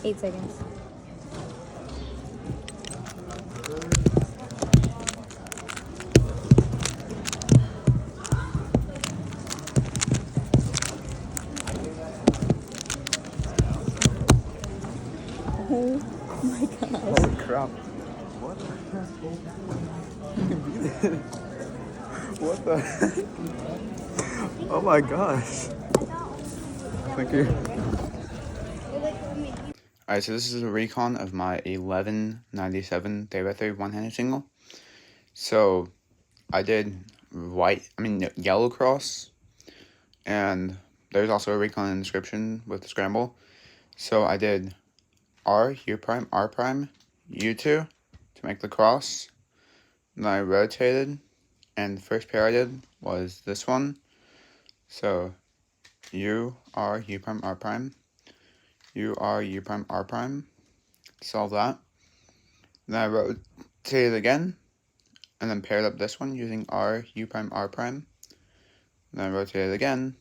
8 seconds. Oh my gosh. Holy crap. What? You can beat it. What the heck? Oh my gosh. Thank you. Alright, so this is a recon of my 1197 day-by-3 one-handed single. So I did yellow cross, and there's also a recon in the description with the scramble. So I did R, U prime, R prime, U2 to make the cross. Then I rotated, and the first pair I did was this one. So U, R, U prime, R prime, U, R, U prime, R prime. Solve that. Then I rotated again, and then paired up this one using R, U prime, R prime. Then I rotated again,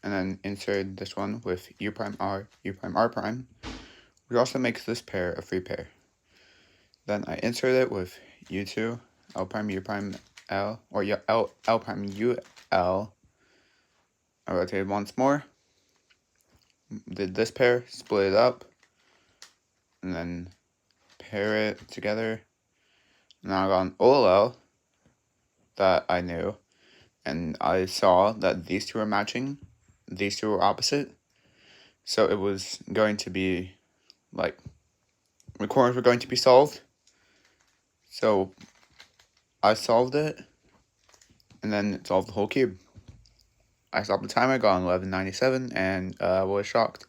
and then inserted this one with U prime, R prime, which also makes this pair a free pair. Then I insert it with U2, L prime, U prime, L, or L prime, U, L. I rotated once more, did this pair, split it up, and then pair it together. Now I got an OLL that I knew, and I saw that these two are matching, these two are opposite, so it was going to be, like, the corners were going to be solved. So I solved it, and then it solved the whole cube. I stopped the timer, got an 1197, and was shocked.